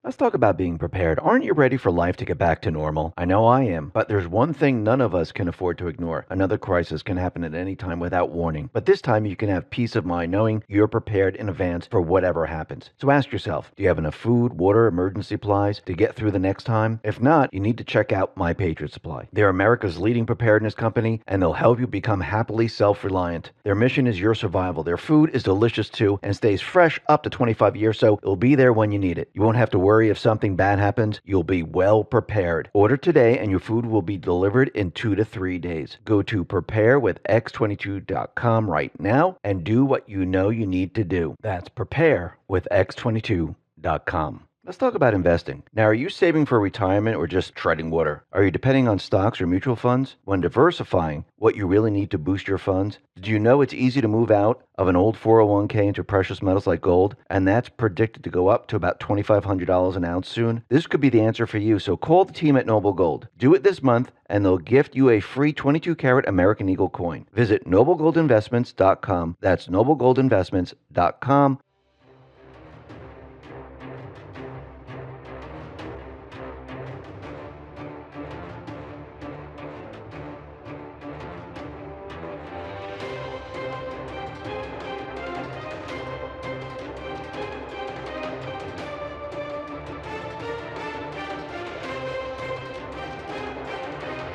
Let's talk about being prepared. Aren't you ready for life to get back to normal? I know I am, but there's one thing none of us can afford to ignore. Another crisis can happen at any time without warning. But this time you can have peace of mind knowing you're prepared in advance for whatever happens. So ask yourself, do you have enough food, water, emergency supplies to get through the next time? If not, you need to check out My Patriot Supply. They're America's leading preparedness company, and they'll help you become happily self-reliant. Their mission is your survival. Their food is delicious too and stays fresh up to 25 years, so it'll be there when you need it. You won't have to worry if something bad happens. You'll be well prepared. Order today and your food will be delivered in 2 to 3 days. Go to preparewithx22.com right now and do what you know you need to do. That's preparewithx22.com. Let's talk about investing. Now, are you saving for retirement or just treading water? Are you depending on stocks or mutual funds? When diversifying what you really need to boost your funds, did you know it's easy to move out of an old 401k into precious metals like gold? And that's predicted to go up to about $2,500 an ounce soon. This could be the answer for you, so call the team at Noble Gold. Do it this month and they'll gift you a free 22-karat American Eagle coin. Visit noblegoldinvestments.com. That's noblegoldinvestments.com.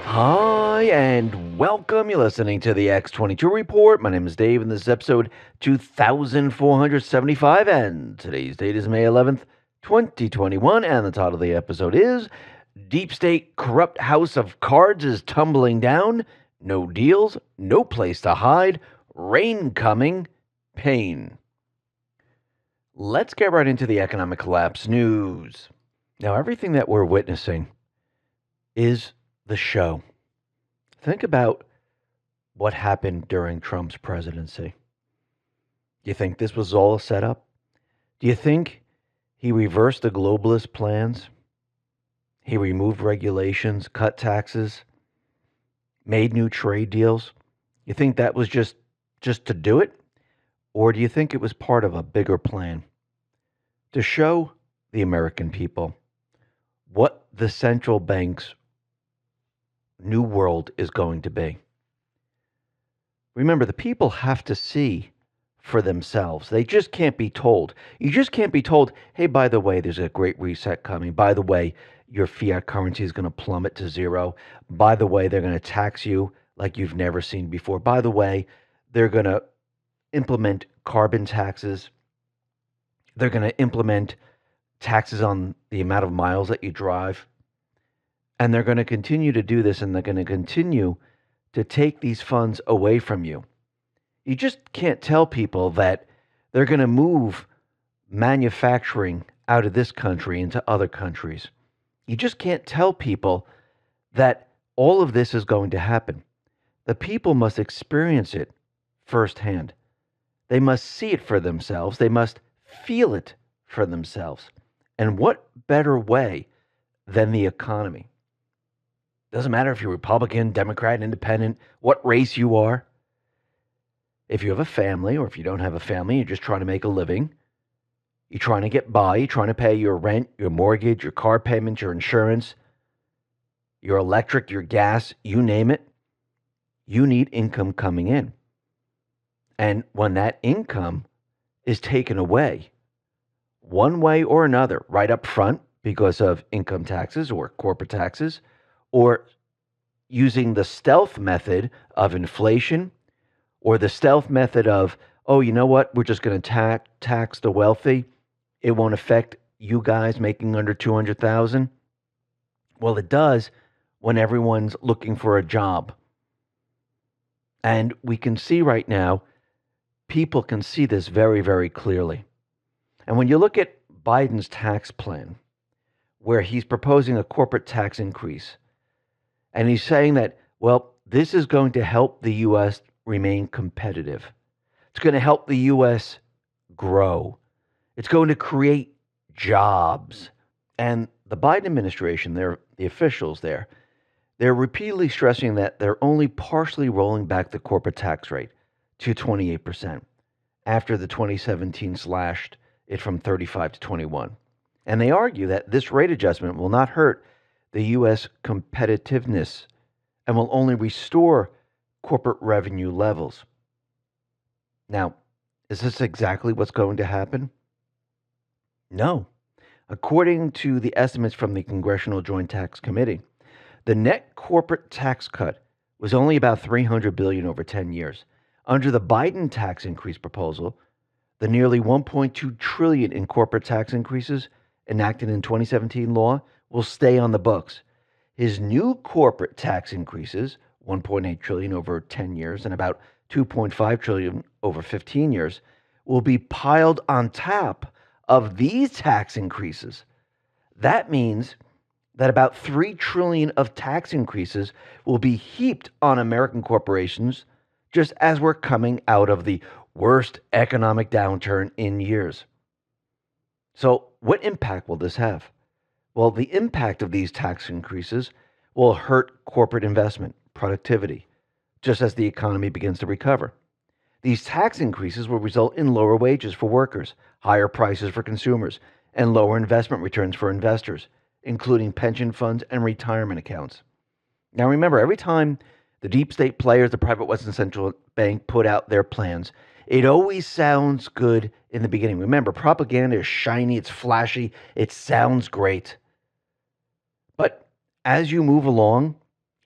Hi, and welcome. You're listening to the X22 Report. My name is Dave, and this is episode 2475, and today's date is May 11th, 2021, and the title of the episode is Deep State Corrupt House of Cards is Tumbling Down, No Deals, No Place to Hide, Rain Coming, Pain. Let's get right into the economic collapse news. Now, everything that we're witnessing is the show. Think about what happened during Trump's presidency. Do you think this was all a setup? Do you think he reversed the globalist plans? He removed regulations, cut taxes, made new trade deals? You think that was just to do it? Or do you think it was part of a bigger plan to show the American people what the central bank's new world is going to be? Remember, the people have to see for themselves. They just can't be told. You just can't be told, hey, by the way, there's a great reset coming. By the way, your fiat currency is going to plummet to zero. By the way, they're going to tax you like you've never seen before. By the way, they're going to implement carbon taxes. They're going to implement taxes on the amount of miles that you drive. And they're going to continue to do this, and they're going to continue to take these funds away from you. You just can't tell people that they're going to move manufacturing out of this country into other countries. You just can't tell people that all of this is going to happen. The people must experience it firsthand. They must see it for themselves. They must feel it for themselves. And what better way than the economy? Doesn't matter if you're Republican, Democrat, Independent, what race you are. If you have a family, or if you don't have a family, you're just trying to make a living. You're trying to get by. You're trying to pay your rent, your mortgage, your car payments, your insurance, your electric, your gas, you name it. You need income coming in. And when that income is taken away, one way or another, right up front because of income taxes or corporate taxes, or using the stealth method of inflation, or the stealth method of, oh, you know what, we're just going to tax the wealthy. It won't affect you guys making under $200,000. Well, it does when everyone's looking for a job. And we can see right now, people can see this very, very clearly. And when you look at Biden's tax plan, where he's proposing a corporate tax increase, and he's saying that, well, this is going to help the U.S. remain competitive. It's going to help the U.S. grow. It's going to create jobs. And the Biden administration, the officials there, they're repeatedly stressing that they're only partially rolling back the corporate tax rate to 28% after the 2017 slashed it from 35 to 21. And they argue that this rate adjustment will not hurt the U.S. competitiveness and will only restore corporate revenue levels. Now, is this exactly what's going to happen? No. According to the estimates from the Congressional Joint Tax Committee, the net corporate tax cut was only about $300 billion over 10 years. Under the Biden tax increase proposal, the nearly $1.2 trillion in corporate tax increases enacted in 2017 law will stay on the books. His new corporate tax increases, $1.8 trillion over 10 years and about $2.5 trillion over 15 years, will be piled on top of these tax increases. That means that about $3 trillion of tax increases will be heaped on American corporations just as we're coming out of the worst economic downturn in years. So, what impact will this have? Well, the impact of these tax increases will hurt corporate investment, productivity, just as the economy begins to recover. These tax increases will result in lower wages for workers, higher prices for consumers, and lower investment returns for investors, including pension funds and retirement accounts. Now remember, every time the deep state players, the private Western Central Bank, put out their plans, it always sounds good in the beginning. Remember, propaganda is shiny, it's flashy, it sounds great. But as you move along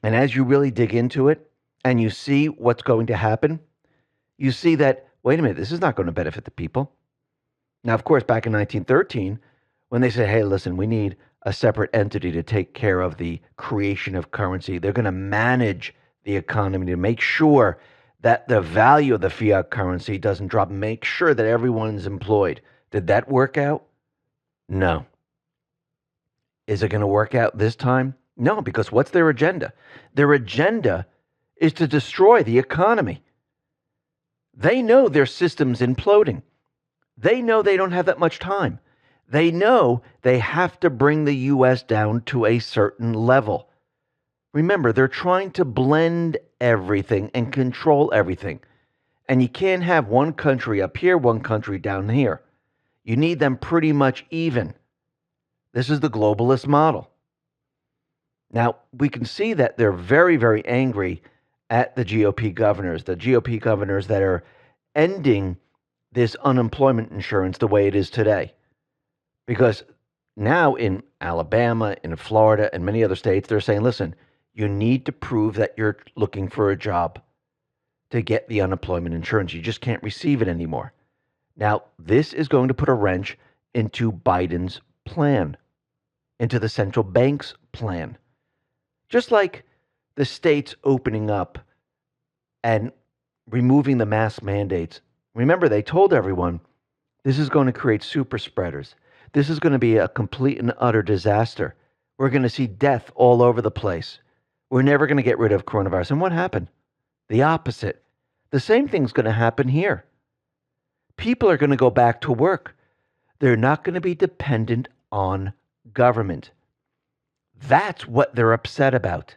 and as you really dig into it and you see what's going to happen, you see that, wait a minute, this is not going to benefit the people. Now, of course, back in 1913, when they said, hey, listen, we need a separate entity to take care of the creation of currency, they're going to manage the economy to make sure that the value of the fiat currency doesn't drop, make sure that everyone's employed. Did that work out? No. Is it going to work out this time? No, because what's their agenda? Their agenda is to destroy the economy. They know their system's imploding. They know they don't have that much time. They know they have to bring the U.S. down to a certain level. Remember, they're trying to blend everything and control everything. And you can't have one country up here, one country down here. You need them pretty much even. This is the globalist model. Now, we can see that they're very, very angry at the GOP governors that are ending this unemployment insurance the way it is today. Because now in Alabama, in Florida, and many other states, they're saying, listen, you need to prove that you're looking for a job to get the unemployment insurance. You just can't receive it anymore. Now, this is going to put a wrench into Biden's plan, into the central bank's plan. Just like the states opening up and removing the mask mandates. Remember, they told everyone this is going to create super spreaders. This is going to be a complete and utter disaster. We're going to see death all over the place. We're never going to get rid of coronavirus. And what happened? The opposite. The same thing's going to happen here. People are going to go back to work. They're not going to be dependent on government. That's what they're upset about.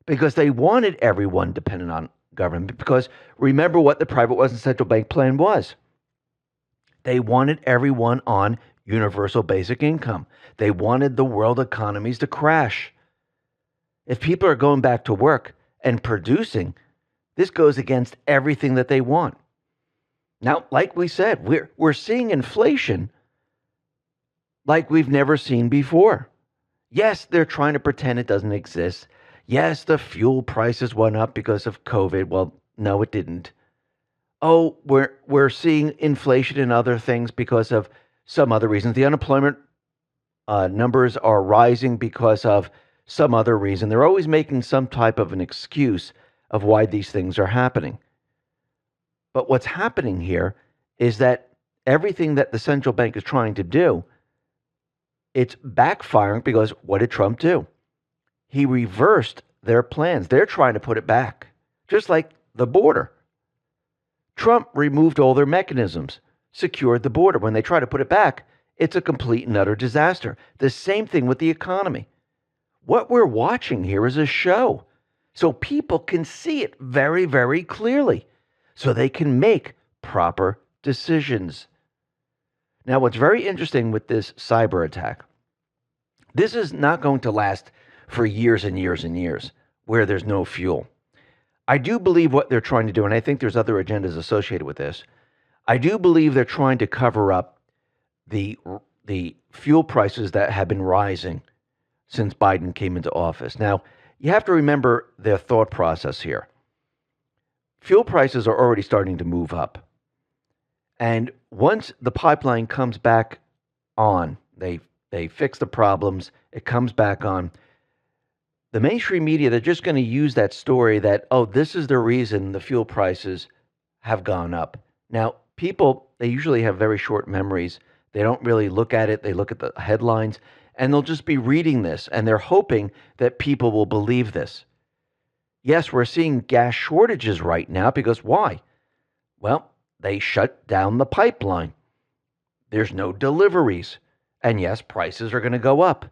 Because they wanted everyone dependent on government. Because remember what the private Western Central Bank plan was. They wanted everyone on universal basic income. They wanted the world economies to crash. If people are going back to work and producing, this goes against everything that they want. Now, like we said, we're seeing inflation like we've never seen before. Yes, they're trying to pretend it doesn't exist. Yes, the fuel prices went up because of COVID. Well, no, it didn't. Oh, we're seeing inflation in other things because of some other reasons. The unemployment numbers are rising because of some other reason. They're always making some type of an excuse of why these things are happening. But what's happening here is that everything that the central bank is trying to do, it's backfiring because what did Trump do? He reversed their plans. They're trying to put it back, just like the border. Trump removed all their mechanisms, secured the border. When they try to put it back, it's a complete and utter disaster. The same thing with the economy. What we're watching here is a show, so people can see it very, very clearly, so they can make proper decisions. Now, what's very interesting with this cyber attack, this is not going to last for years and years and years where there's no fuel. I do believe what they're trying to do, and I think there's other agendas associated with this. I do believe they're trying to cover up the fuel prices that have been rising since Biden came into office. Now, you have to remember their thought process here. Fuel prices are already starting to move up. And once the pipeline comes back on, they fix the problems, it comes back on. The mainstream media, they're just going to use that story that, oh, this is the reason the fuel prices have gone up. Now, people, they usually have very short memories. They don't really look at it. They look at the headlines, and they'll just be reading this, and they're hoping that people will believe this. Yes, we're seeing gas shortages right now because why? Well, they shut down the pipeline. There's no deliveries. And yes, prices are going to go up.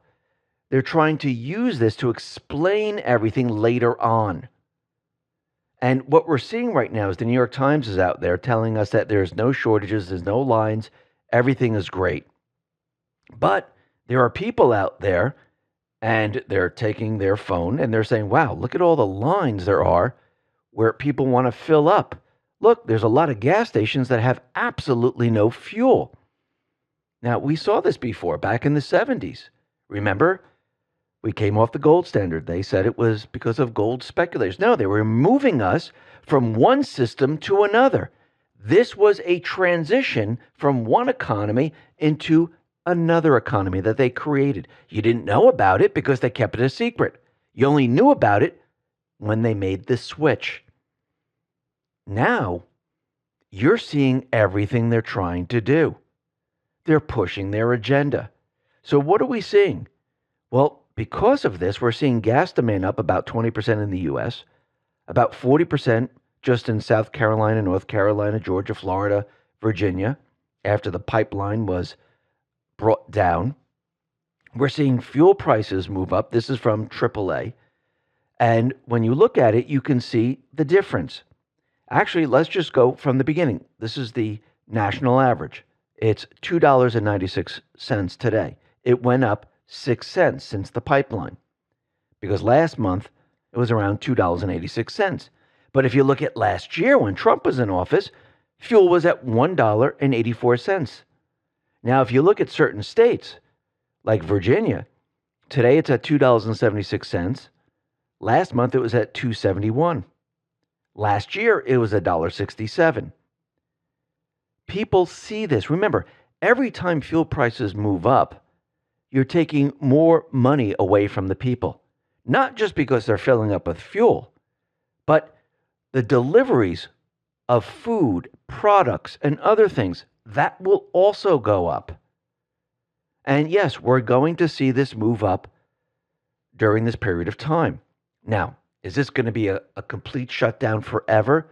They're trying to use this to explain everything later on. And what we're seeing right now is the New York Times is out there telling us that there's no shortages, there's no lines, everything is great. But there are people out there, and they're taking their phone and they're saying, wow, look at all the lines there are where people want to fill up. Look, there's a lot of gas stations that have absolutely no fuel. Now, we saw this before back in the 70s. Remember? We came off the gold standard. They said it was because of gold speculators. No, they were moving us from one system to another. This was a transition from one economy into another economy that they created. You didn't know about it because they kept it a secret. You only knew about it when they made the switch. Now, you're seeing everything they're trying to do. They're pushing their agenda. So what are we seeing? Well, because of this, we're seeing gas demand up about 20% in the U.S., about 40% just in South Carolina, North Carolina, Georgia, Florida, Virginia, after the pipeline was brought down. We're seeing fuel prices move up. This is from AAA. And when you look at it, you can see the difference. Actually, let's just go from the beginning. This is the national average. It's $2.96 today. It went up 6 cents since the pipeline, because last month it was around $2.86. But if you look at last year when Trump was in office, fuel was at $1.84. Now, if you look at certain states like Virginia, today it's at $2.76. Last month it was at $2.71. Last year it was $1.67. People see this. Remember, every time fuel prices move up, you're taking more money away from the people. Not just because they're filling up with fuel, but the deliveries of food, products, and other things, that will also go up. And yes, we're going to see this move up during this period of time. Now, is this going to be a complete shutdown forever?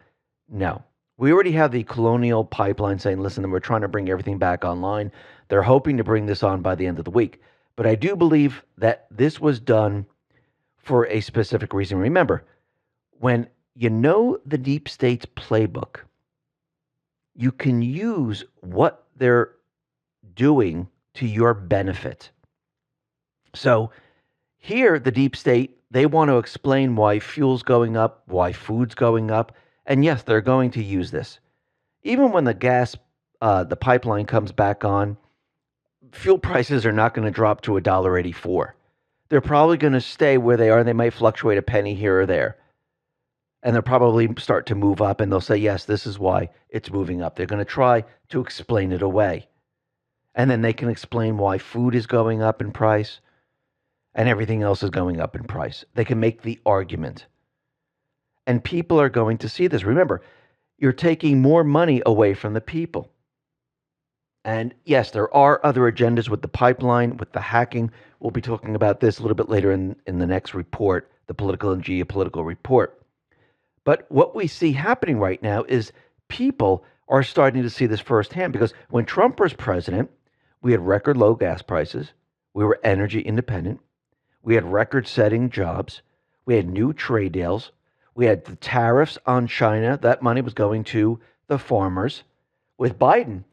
No. We already have the Colonial Pipeline saying, listen, we're trying to bring everything back online. They're hoping to bring this on by the end of the week. But I do believe that this was done for a specific reason. Remember, when you know the deep state's playbook, you can use what they're doing to your benefit. So here, the deep state, they want to explain why fuel's going up, why food's going up. And yes, they're going to use this. Even when the pipeline comes back on, fuel prices are not going to drop to $1.84. They're probably going to stay where they are. They might fluctuate a penny here or there. And they'll probably start to move up, and they'll say, yes, this is why it's moving up. They're going to try to explain it away. And then they can explain why food is going up in price and everything else is going up in price. They can make the argument. And people are going to see this. Remember, you're taking more money away from the people. And yes, there are other agendas with the pipeline, with the hacking. We'll be talking about this a little bit later in the next report, the political and geopolitical report. But what we see happening right now is people are starting to see this firsthand, because when Trump was president, we had record low gas prices. We were energy independent. We had record-setting jobs. We had new trade deals. We had the tariffs on China. That money was going to the farmers. With Biden,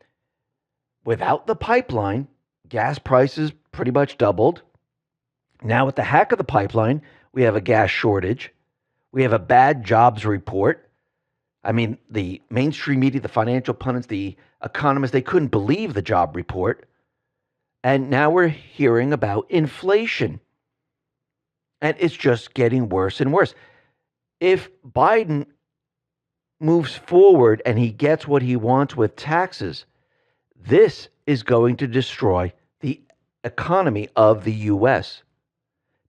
Without the pipeline, gas prices pretty much doubled. Now, with the hack of the pipeline, we have a gas shortage. We have a bad jobs report. I mean, the mainstream media, the financial pundits, the economists, they couldn't believe the job report. And now we're hearing about inflation. And it's just getting worse and worse. If Biden moves forward and he gets what he wants with taxes, this is going to destroy the economy of the U.S.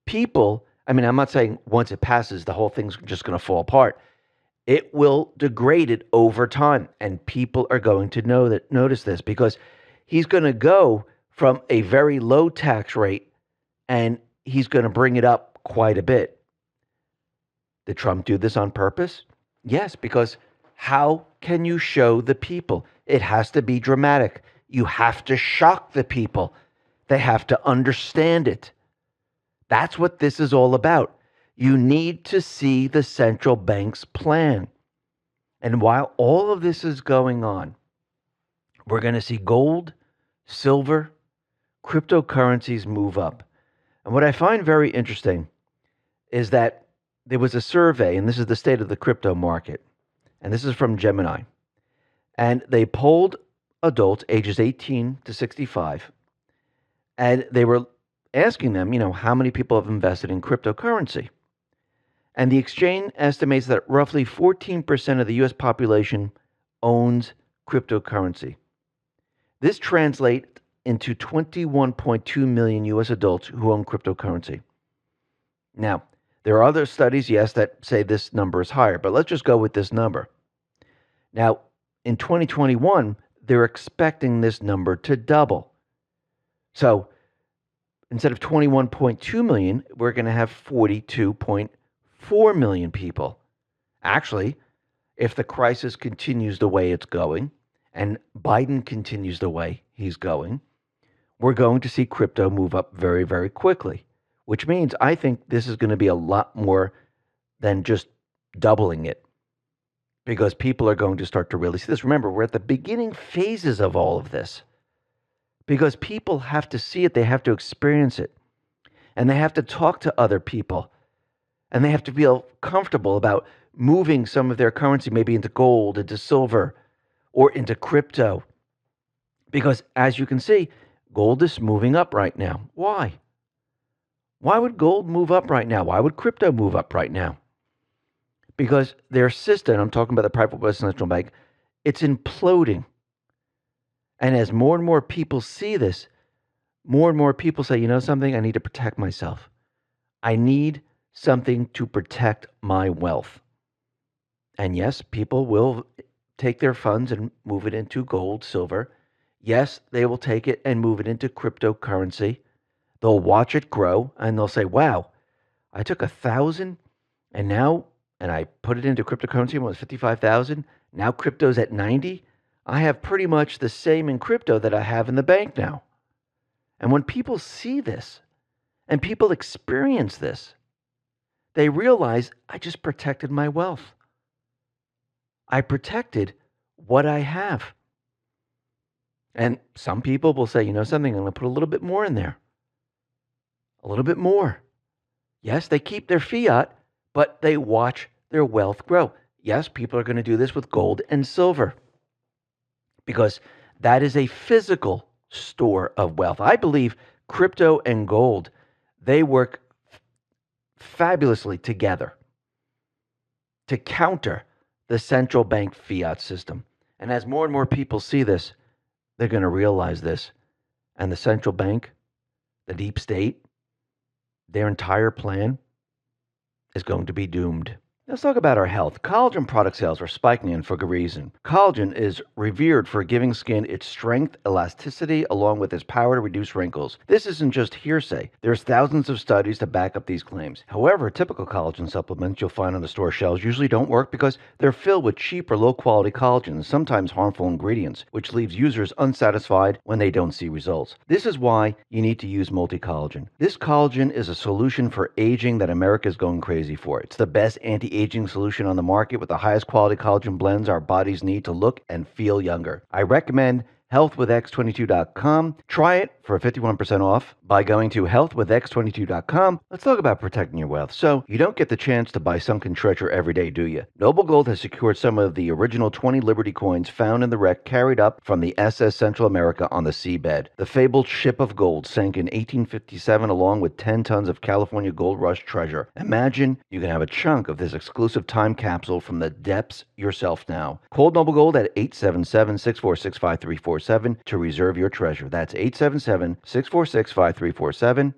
People, I mean, I'm not saying once it passes, the whole thing's just going to fall apart. It will degrade it over time, and people are going to notice this because he's going to go from a very low tax rate and he's going to bring it up quite a bit. Did Trump do this on purpose? Yes, because how can you show the people? It has to be dramatic. You have to shock the people. They have to understand it. That's what this is all about. You need to see the central bank's plan. And while all of this is going on, we're going to see gold, silver, cryptocurrencies move up. And what I find very interesting is that there was a survey, and this is the state of the crypto market, and this is from Gemini. And they polled adults ages 18 to 65, and they were asking them, how many people have invested in cryptocurrency? And the exchange estimates that roughly 14% of the U.S. population owns cryptocurrency. This translates into 21.2 million U.S. adults who own cryptocurrency. Now, there are other studies, yes, that say this number is higher, but let's just go with this number. Now, in 2021, they're expecting this number to double. So instead of 21.2 million, we're going to have 42.4 million people. Actually, if the crisis continues the way it's going, and Biden continues the way he's going, we're going to see crypto move up very, very quickly, which means I think this is going to be a lot more than just doubling it, because people are going to start to really see this. Remember, we're at the beginning phases of all of this, because people have to see it, they have to experience it, and they have to talk to other people, and they have to feel comfortable about moving some of their currency maybe into gold, into silver, or into crypto. Because as you can see, gold is moving up right now. Why? Why would gold move up right now? Why would crypto move up right now? Because their system, I'm talking about the private West Central Bank, it's imploding. And as more and more people see this, more and more people say, something, I need to protect myself. I need something to protect my wealth. And yes, people will take their funds and move it into gold, silver. Yes, they will take it and move it into cryptocurrency. They'll watch it grow and they'll say, wow, I took 1,000 and I put it into cryptocurrency when it was 55,000. Now crypto's at 90. I have pretty much the same in crypto that I have in the bank now. And when people see this and people experience this, they realize I just protected my wealth. I protected what I have. And some people will say, something, I'm going to put a little bit more in there. A little bit more. Yes, they keep their fiat, but they watch their wealth grow. Yes, people are going to do this with gold and silver, because that is a physical store of wealth. I believe crypto and gold, they work fabulously together to counter the central bank fiat system. And as more and more people see this, they're going to realize this. And the central bank, the deep state, their entire plan is going to be doomed. Let's talk about our health. Collagen product sales are spiking, and for good reason. Collagen is revered for giving skin its strength, elasticity, along with its power to reduce wrinkles. This isn't just hearsay. There's thousands of studies to back up these claims. However, typical collagen supplements you'll find on the store shelves usually don't work because they're filled with cheap or low-quality collagen and sometimes harmful ingredients, which leaves users unsatisfied when they don't see results. This is why you need to use multi-collagen. This collagen is a solution for aging that America is going crazy for. It's the best anti-aging solution on the market with the highest quality collagen blends our bodies need to look and feel younger. I recommend healthwithx22.com. Try it for 51% off by going to healthwithx22.com. Let's talk about protecting your wealth. So you don't get the chance to buy sunken treasure every day, do you? Noble Gold has secured some of the original 20 Liberty coins found in the wreck carried up from the SS Central America on the seabed. The fabled ship of gold sank in 1857 along with 10 tons of California gold rush treasure. Imagine you can have a chunk of this exclusive time capsule from the depths yourself now. Call Noble Gold at 877-646-5347 to reserve your treasure. That's 877-646-5347.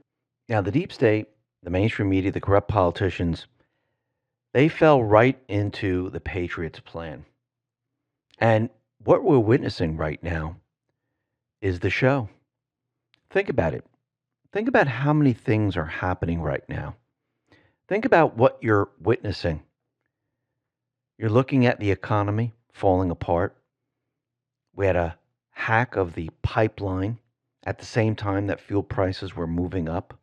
Now, the deep state, the mainstream media, the corrupt politicians, they fell right into the Patriots' plan. And what we're witnessing right now is the show. Think about it. Think about how many things are happening right now. Think about what you're witnessing. You're looking at the economy falling apart. We had a hack of the pipeline at the same time that fuel prices were moving up.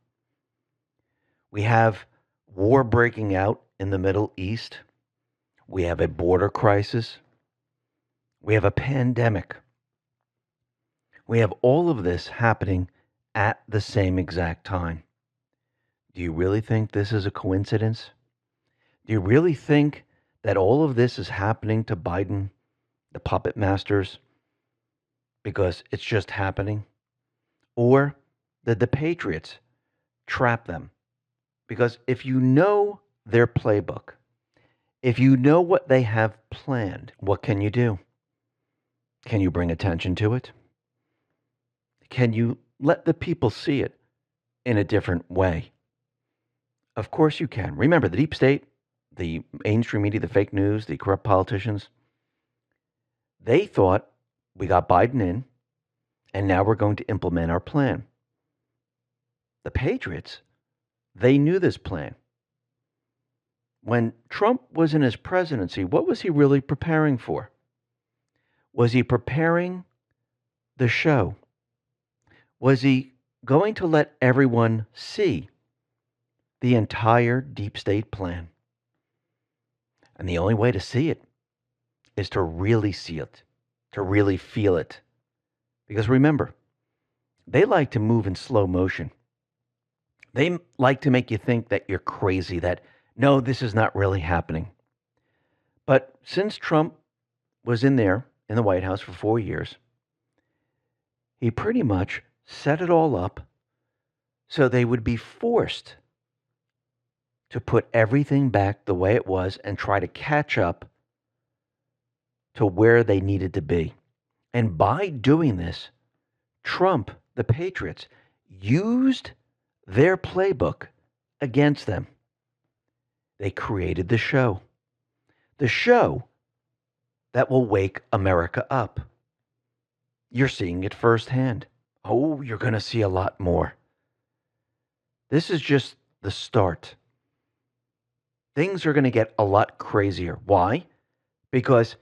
We have war breaking out in the Middle East. We have a border crisis. We have a pandemic. We have all of this happening at the same exact time. Do you really think this is a coincidence? Do you really think that all of this is happening to Biden, the puppet masters, because it's just happening? Or did the Patriots trap them? Because if you know their playbook, if you know what they have planned, what can you do? Can you bring attention to it? Can you let the people see it in a different way? Of course you can. Remember, the deep state, the mainstream media, the fake news, the corrupt politicians, they thought we got Biden in, and now we're going to implement our plan. The Patriots, they knew this plan. When Trump was in his presidency, what was he really preparing for? Was he preparing the show? Was he going to let everyone see the entire deep state plan? And the only way to see it is to really see it, to really feel it. Because remember, they like to move in slow motion. They like to make you think that you're crazy, that no, this is not really happening. But since Trump was in there in the White House for 4 years, he pretty much set it all up so they would be forced to put everything back the way it was and try to catch up to where they needed to be. And by doing this, Trump, the Patriots, used their playbook against them. They created the show that will wake America up. You're seeing it firsthand. Oh, you're going to see a lot more. This is just the start. Things are going to get a lot crazier. Why? Because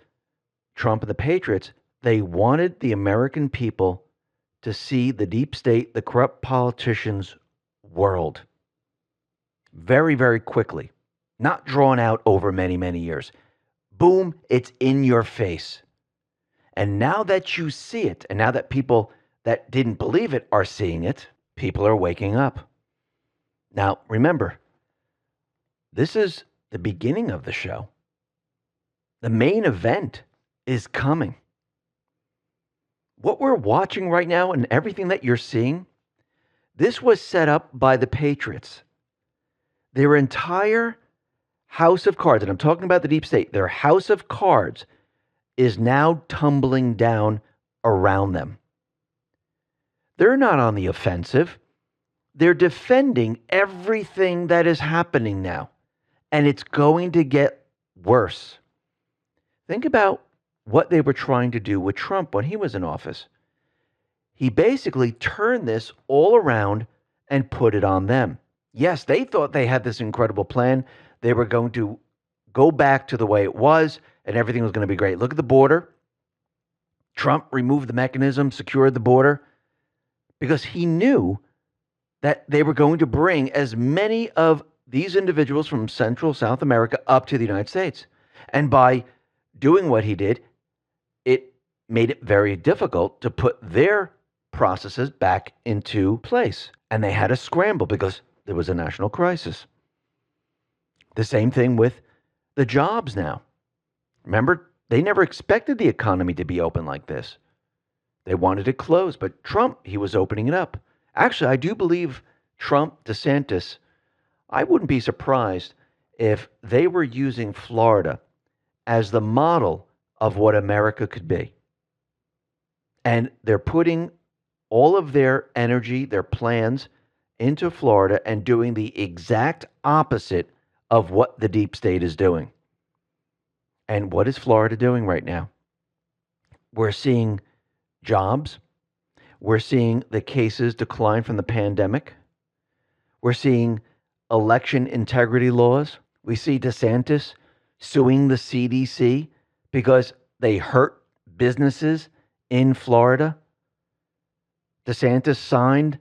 Trump and the Patriots, they wanted the American people to see the deep state, the corrupt politicians' world very, very quickly, not drawn out over many, many years. Boom, it's in your face. And now that you see it, and now that people that didn't believe it are seeing it, people are waking up. Now, remember, this is the beginning of the show. The main event is coming. What we're watching right now and everything that you're seeing, this was set up by the Patriots. Their entire house of cards, and I'm talking about the deep state, their house of cards is now tumbling down around them. They're not on the offensive. They're defending everything that is happening now. And it's going to get worse. Think about what they were trying to do with Trump when he was in office. He basically turned this all around and put it on them. Yes, they thought they had this incredible plan. They were going to go back to the way it was, and everything was going to be great. Look at the border. Trump removed the mechanism, secured the border, because he knew that they were going to bring as many of these individuals from Central South America up to the United States. And by doing what he did, it made it very difficult to put their processes back into place. And they had to scramble because there was a national crisis. The same thing with the jobs now. Remember, they never expected the economy to be open like this. They wanted it closed, but Trump, he was opening it up. Actually, I do believe Trump, DeSantis, I wouldn't be surprised if they were using Florida as the model of what America could be. And they're putting all of their energy, their plans into Florida and doing the exact opposite of what the deep state is doing. And what is Florida doing right now? We're seeing jobs. We're seeing the cases decline from the pandemic. We're seeing election integrity laws. We see DeSantis suing the CDC because they hurt businesses in Florida. DeSantis signed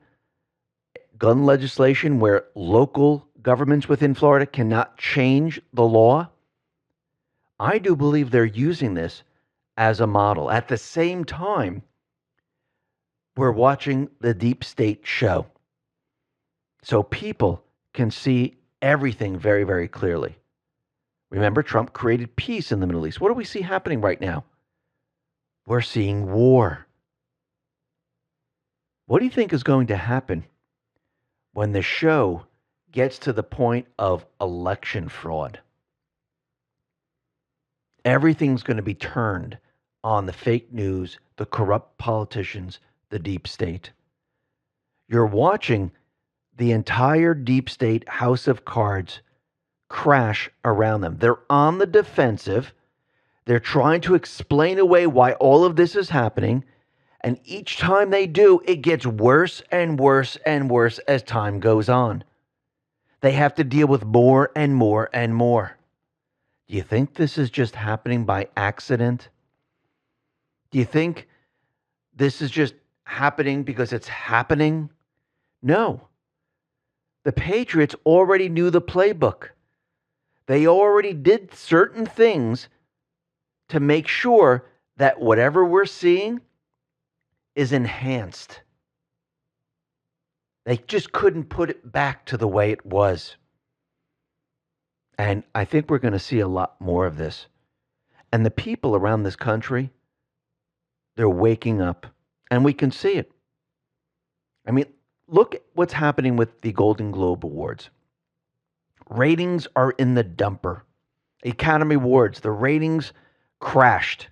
gun legislation where local governments within Florida cannot change the law. I do believe they're using this as a model. At the same time, we're watching the deep state show. So people can see everything very, very clearly. Remember, Trump created peace in the Middle East. What do we see happening right now? We're seeing war. What do you think is going to happen when the show gets to the point of election fraud? Everything's going to be turned on the fake news, the corrupt politicians, the deep state. You're watching the entire deep state house of cards crash around them. They're on the defensive. They're trying to explain away why all of this is happening. And each time they do, it gets worse and worse and worse as time goes on. They have to deal with more and more and more. Do you think this is just happening by accident? Do you think this is just happening because it's happening? No. The Patriots already knew the playbook. They already did certain things to make sure that whatever we're seeing is enhanced. They just couldn't put it back to the way it was. And I think we're going to see a lot more of this. And the people around this country, they're waking up. And we can see it. I mean, look at what's happening with the Golden Globe Awards. Ratings are in the dumper. Academy Awards, the ratings crashed.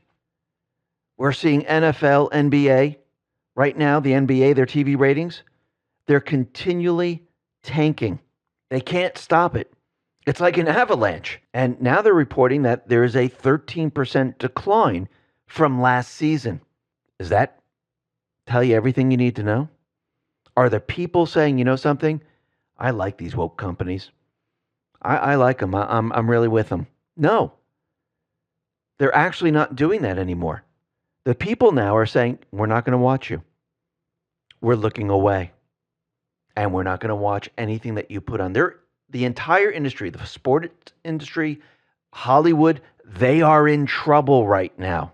We're seeing NFL, NBA. Right now, the NBA, their TV ratings, they're continually tanking. They can't stop it. It's like an avalanche. And now they're reporting that there is a 13% decline from last season. Does that tell you everything you need to know? Are the people saying, you know something? I like these woke companies. I like them. I'm really with them. No. They're actually not doing that anymore. The people now are saying, we're not going to watch you. We're looking away. And we're not going to watch anything that you put on. The entire industry, the sport industry, Hollywood, they are in trouble right now.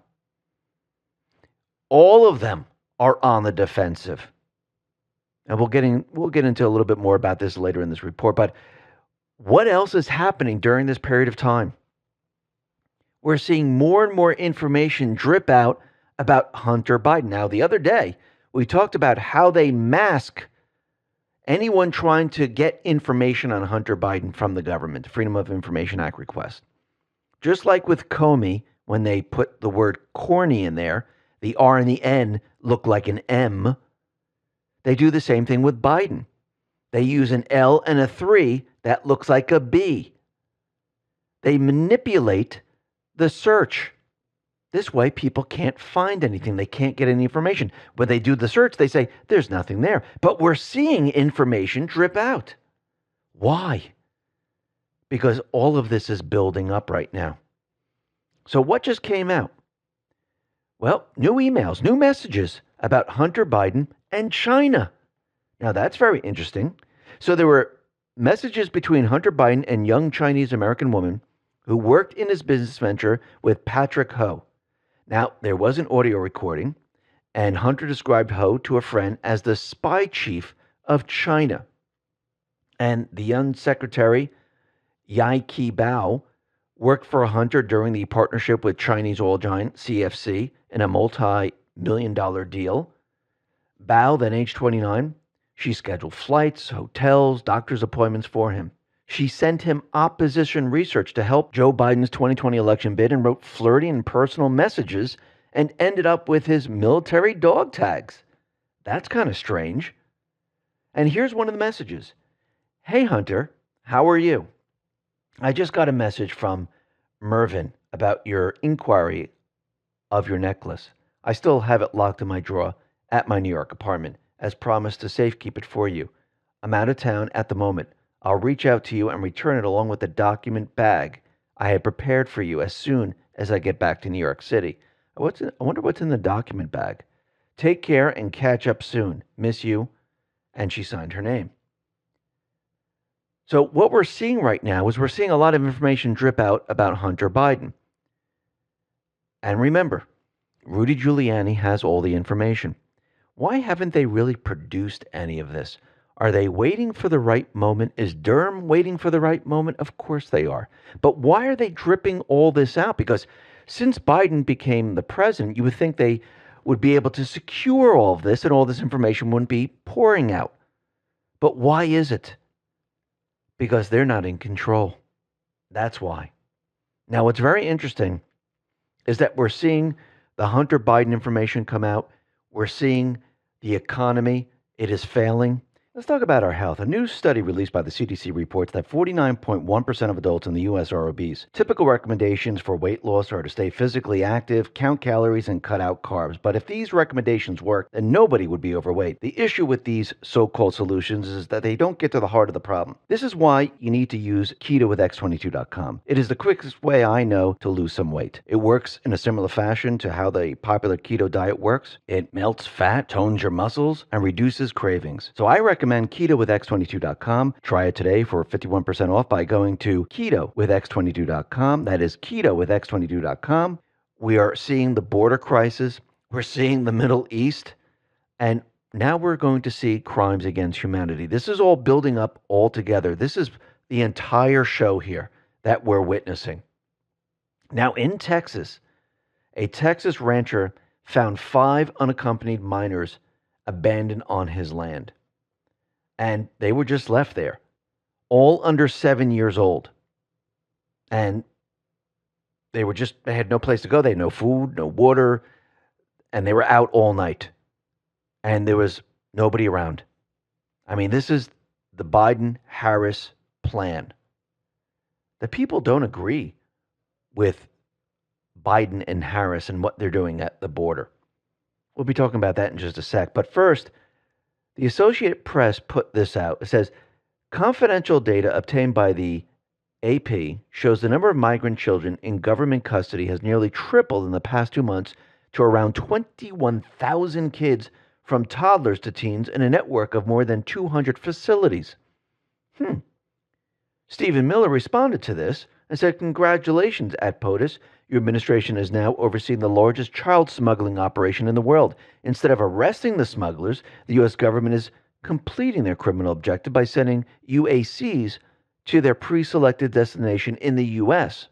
All of them are on the defensive. And we'll get into a little bit more about this later in this report. But what else is happening during this period of time? We're seeing more and more information drip out about Hunter Biden. Now, the other day, we talked about how they mask anyone trying to get information on Hunter Biden from the government, Freedom of Information Act request. Just like with Comey, when they put the word corny in there, the R and the N look like an M. They do the same thing with Biden. They use an L and a 3 that looks like a B. They manipulate the search. This way, people can't find anything. They can't get any information. When they do the search, they say, there's nothing there. But we're seeing information drip out. Why? Because all of this is building up right now. So what just came out? Well, new emails, new messages about Hunter Biden and China. Now, that's very interesting. So there were messages between Hunter Biden and young Chinese-American woman who worked in his business venture with Patrick Ho. Now, there was an audio recording, and Hunter described Ho to a friend as the spy chief of China. And the Undersecretary 𝐖𝐤𝐥𝐇𝐚𝐯 worked for Hunter during the partnership with Chinese oil giant CFC in a multi-million-dollar deal. Bao, then age 29, she scheduled flights, hotels, doctor's appointments for him. She sent him opposition research to help Joe Biden's 2020 election bid and wrote flirty and personal messages and ended up with his military dog tags. That's kind of strange. And here's one of the messages. Hey, Hunter, how are you? I just got a message from Mervyn about your inquiry of your necklace. I still have it locked in my drawer at my New York apartment, as promised to safekeep it for you. I'm out of town at the moment. I'll reach out to you and return it along with the document bag I had prepared for you as soon as I get back to New York City. I wonder what's in the document bag. Take care and catch up soon. Miss you. And she signed her name. So what we're seeing right now is we're seeing a lot of information drip out about Hunter Biden. And remember, Rudy Giuliani has all the information. Why haven't they really produced any of this? Are they waiting for the right moment? Is Durham waiting for the right moment? Of course they are. But why are they dripping all this out? Because since Biden became the president, you would think they would be able to secure all of this and all this information wouldn't be pouring out. But why is it? Because they're not in control. That's why. Now, what's very interesting is that we're seeing the Hunter Biden information come out. We're seeing the economy. It is failing. Let's talk about our health. A new study released by the CDC reports that 49.1% of adults in the U.S. are obese. Typical recommendations for weight loss are to stay physically active, count calories, and cut out carbs. But if these recommendations work, then nobody would be overweight. The issue with these so-called solutions is that they don't get to the heart of the problem. This is why you need to use keto with x22.com. It is the quickest way I know to lose some weight. It works in a similar fashion to how the popular keto diet works. It melts fat, tones your muscles, and reduces cravings. So I recommend keto with x22.com. Try it today for 51% off by going to keto with x22.com. That is keto with x22.com. We are seeing the border crisis. We're seeing the Middle East. And now we're going to see crimes against humanity. This is all building up all together. This is the entire show here that we're witnessing. Now in Texas, a Texas rancher found 5 unaccompanied minors abandoned on his land. And they were just left there, all under 7 years old. And they had no place to go. They had no food, no water, and they were out all night. And there was nobody around. I mean, this is the Biden-Harris plan. The people don't agree with Biden and Harris and what they're doing at the border. We'll be talking about that in just a sec. But first, the Associated Press put this out. It says, confidential data obtained by the AP shows the number of migrant children in government custody has nearly tripled in the past 2 months to around 21,000 kids, from toddlers to teens, in a network of more than 200 facilities. Stephen Miller responded to this and said, congratulations, at POTUS. Your administration is now overseeing the largest child smuggling operation in the world. Instead of arresting the smugglers, the U.S. government is completing their criminal objective by sending UACs to their pre-selected destination in the U.S.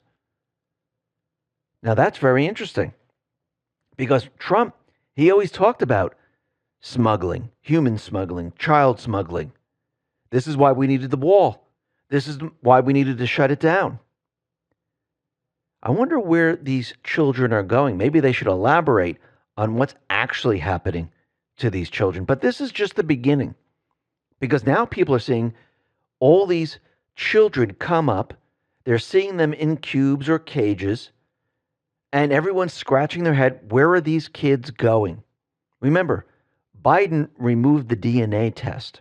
Now, that's very interesting because Trump, he always talked about smuggling, human smuggling, child smuggling. This is why we needed the wall. This is why we needed to shut it down. I wonder where these children are going. Maybe they should elaborate on what's actually happening to these children. But this is just the beginning, because now people are seeing all these children come up. They're seeing them in cubes or cages, and everyone's scratching their head. Where are these kids going? Remember, Biden removed the DNA test.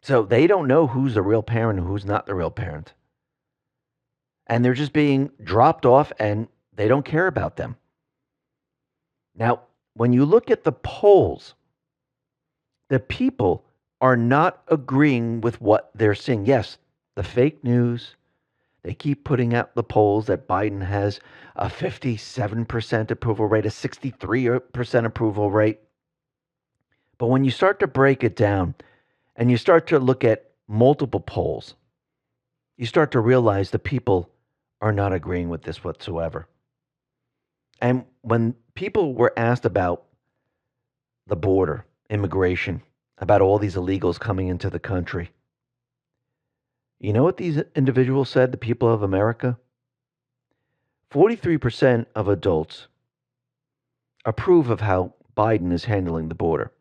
So they don't know who's the real parent and who's not the real parent. And they're just being dropped off, and they don't care about them. Now, when you look at the polls, the people are not agreeing with what they're seeing. Yes, the fake news, They keep putting out the polls that Biden has a 57% approval rate, a 63% approval rate. But when you start to break it down and you start to look at multiple polls, you start to realize the people are not agreeing with this whatsoever. And when people were asked about the border, immigration, about all these illegals coming into the country, you know what these individuals said, the people of America? 43% of adults approve of how Biden is handling the border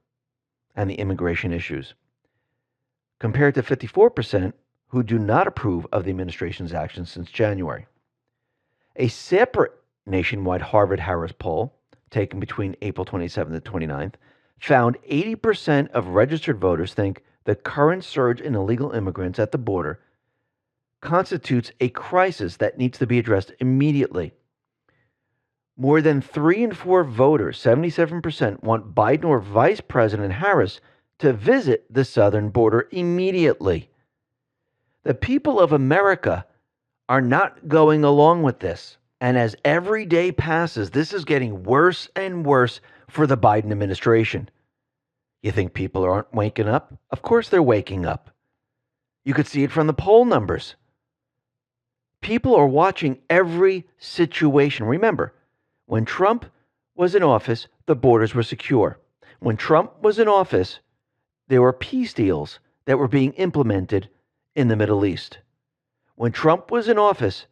and the immigration issues, compared to 54% who do not approve of the administration's actions since January. A separate nationwide Harvard-Harris poll, taken between April 27th and 29th, found 80% of registered voters think the current surge in illegal immigrants at the border constitutes a crisis that needs to be addressed immediately. More than 3 in 4 voters, 77%, want Biden or Vice President Harris to visit the southern border immediately. The people of America are not going along with this. And as every day passes, this is getting worse and worse for the Biden administration. You think people aren't waking up? Of course they're waking up. You could see it from the poll numbers. People are watching every situation. Remember, when Trump was in office, the borders were secure. When Trump was in office, there were peace deals that were being implemented in the Middle East. When Trump was in office,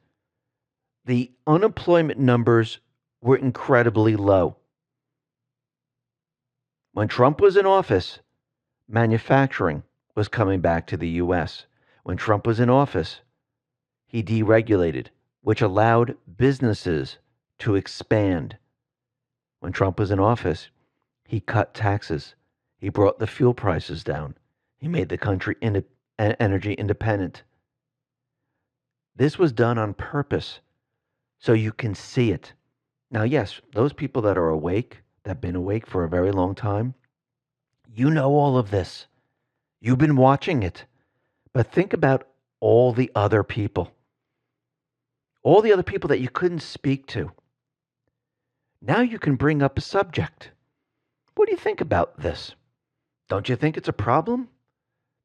the unemployment numbers were incredibly low. When Trump was in office, manufacturing was coming back to the U.S. When Trump was in office, he deregulated, which allowed businesses to expand. When Trump was in office, he cut taxes. He brought the fuel prices down. He made the country energy independent. This was done on purpose so you can see it. Now, yes, those people that are awake, that have been awake for a very long time, you know all of this. You've been watching it. But think about all the other people. All the other people that you couldn't speak to. Now you can bring up a subject. What do you think about this? Don't you think it's a problem?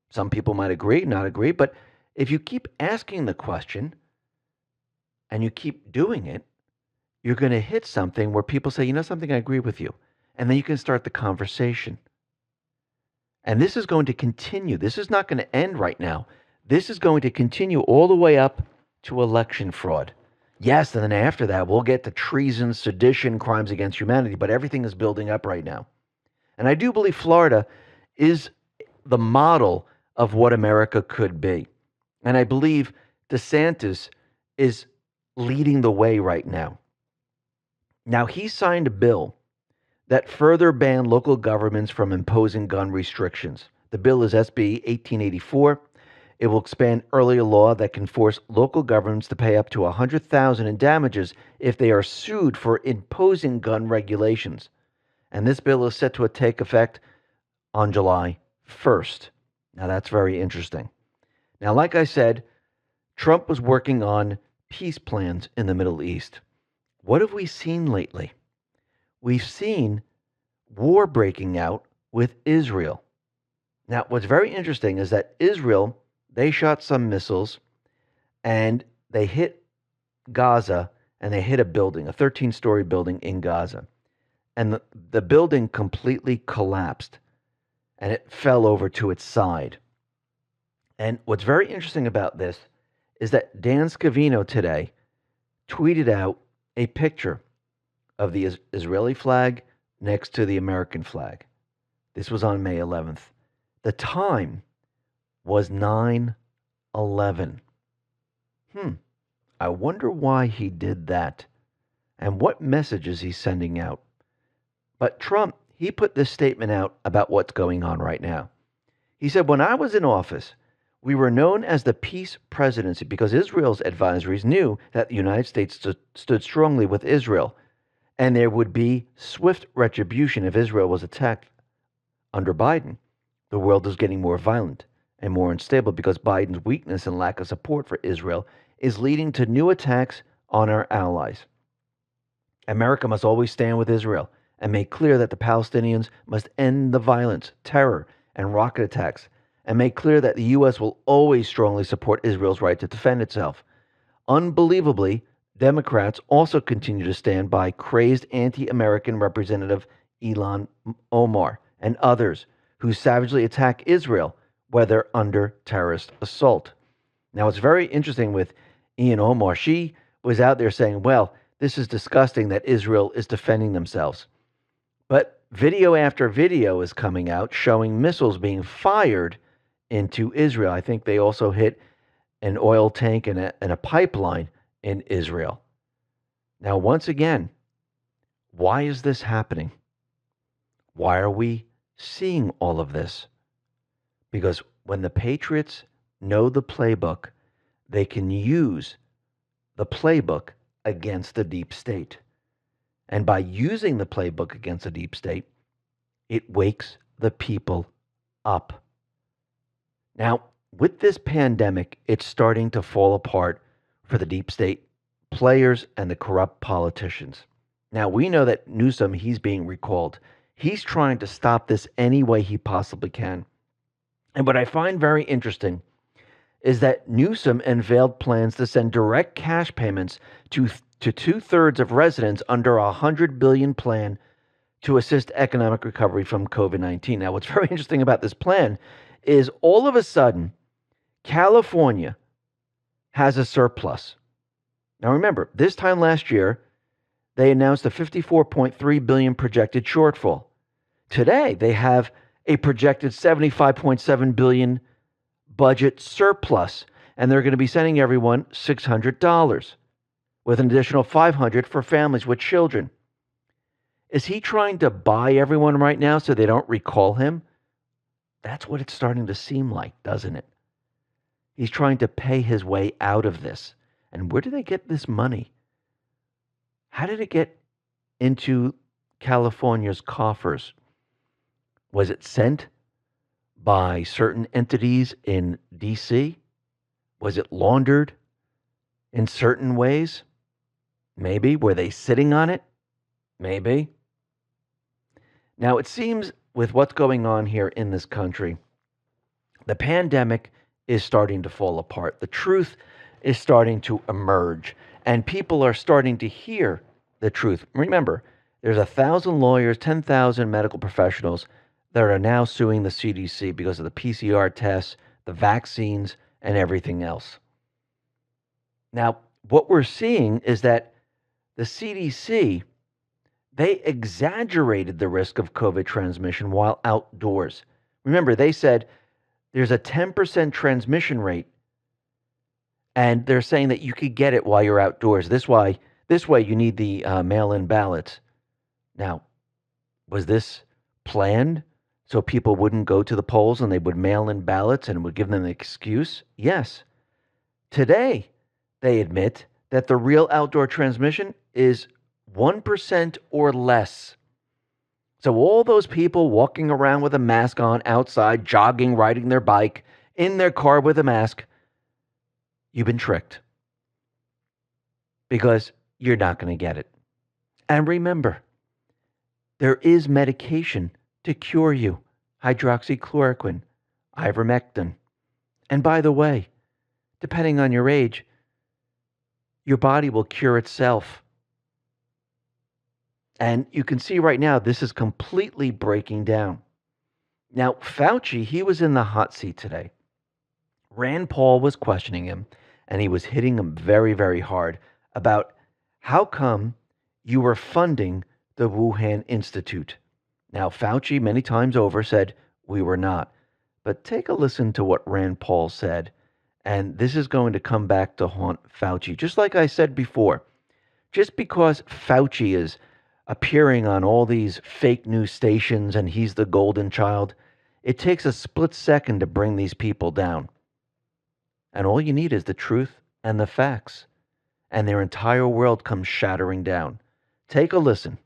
Some people might agree, not agree, but if you keep asking the question and you keep doing it, you're going to hit something where people say, you know something, I agree with you. And then you can start the conversation. And this is going to continue. This is not going to end right now. This is going to continue all the way up to election fraud. Yes, and then after that, we'll get to treason, sedition, crimes against humanity, but everything is building up right now. And I do believe Florida is the model of what America could be. And I believe DeSantis is leading the way right now. Now, he signed a bill that further banned local governments from imposing gun restrictions. The bill is SB 1884. It will expand earlier law that can force local governments to pay up to $100,000 in damages if they are sued for imposing gun regulations. And this bill is set to take effect on July 1st. Now, that's very interesting. Now, like I said, Trump was working on peace plans in the Middle East. What have we seen lately? We've seen war breaking out with Israel. Now, what's very interesting is that Israel, they shot some missiles and they hit Gaza and they hit a building, a 13-story building in Gaza. And the building completely collapsed and it fell over to its side. And what's very interesting about this is that Dan Scavino today tweeted out a picture of the Israeli flag next to the American flag. This was on May 11th. The time was 9/11. I wonder why he did that and what message is he sending out. But Trump, he put this statement out about what's going on right now. He said, when I was in office, we were known as the peace presidency because Israel's advisories knew that the United States stood strongly with Israel and there would be swift retribution if Israel was attacked. Under Biden, the world is getting more violent and more unstable because Biden's weakness and lack of support for Israel is leading to new attacks on our allies. America must always stand with Israel and make clear that the Palestinians must end the violence, terror, and rocket attacks, and make clear that the U.S. will always strongly support Israel's right to defend itself. Unbelievably, Democrats also continue to stand by crazed anti American Representative Ilhan Omar and others who savagely attack Israel, whether under terrorist assault. Now, it's very interesting with Ilhan Omar. She was out there saying, well, this is disgusting that Israel is defending themselves. But video after video is coming out showing missiles being fired into Israel. I think they also hit an oil tank and a pipeline in Israel. Now, once again, why is this happening? Why are we seeing all of this? Because when the Patriots know the playbook, they can use the playbook against the deep state. And by using the playbook against the deep state, it wakes the people up. Now, with this pandemic, it's starting to fall apart for the deep state players and the corrupt politicians. Now, we know that Newsom, he's being recalled. He's trying to stop this any way he possibly can. And what I find very interesting is that Newsom unveiled plans to send direct cash payments to two-thirds of residents under a $100 billion plan to assist economic recovery from COVID-19. Now, what's very interesting about this plan is all of a sudden, California has a surplus. Now, remember, this time last year, they announced a $54.3 billion projected shortfall. Today, they have a projected $75.7 billion budget surplus, and they're going to be sending everyone $600 with an additional $500 for families with children. Is he trying to buy everyone right now so they don't recall him? That's what it's starting to seem like, doesn't it? He's trying to pay his way out of this. And where did they get this money? How did it get into California's coffers? Was it sent by certain entities in D.C.? Was it laundered in certain ways? Maybe. Were they sitting on it? Maybe. Now, it seems with what's going on here in this country, the pandemic is starting to fall apart. The truth is starting to emerge, and people are starting to hear the truth. Remember, there's 1,000 lawyers, 10,000 medical professionals that are now suing the CDC because of the PCR tests, the vaccines, and everything else. Now, what we're seeing is that the CDC, they exaggerated the risk of COVID transmission while outdoors. Remember, they said there's a 10% transmission rate, and they're saying that you could get it while you're outdoors. This way you need the mail-in ballots. Now, was this planned so people wouldn't go to the polls and they would mail in ballots and it would give them an excuse? Yes. Today, they admit that the real outdoor transmission is 1% or less. So all those people walking around with a mask on outside, jogging, riding their bike, in their car with a mask, you've been tricked. Because you're not going to get it. And remember, there is medication to cure you. Hydroxychloroquine, ivermectin. And by the way, depending on your age, your body will cure itself. And you can see right now, this is completely breaking down. Now, Fauci, he was in the hot seat today. Rand Paul was questioning him, and he was hitting him very, very hard about how come you were funding the Wuhan Institute. Now, Fauci many times over said we were not. But take a listen to what Rand Paul said, and this is going to come back to haunt Fauci. Just like I said before, just because Fauci is appearing on all these fake news stations and he's the golden child, it takes a split second to bring these people down. And all you need is the truth and the facts, and their entire world comes shattering down. Take a listen.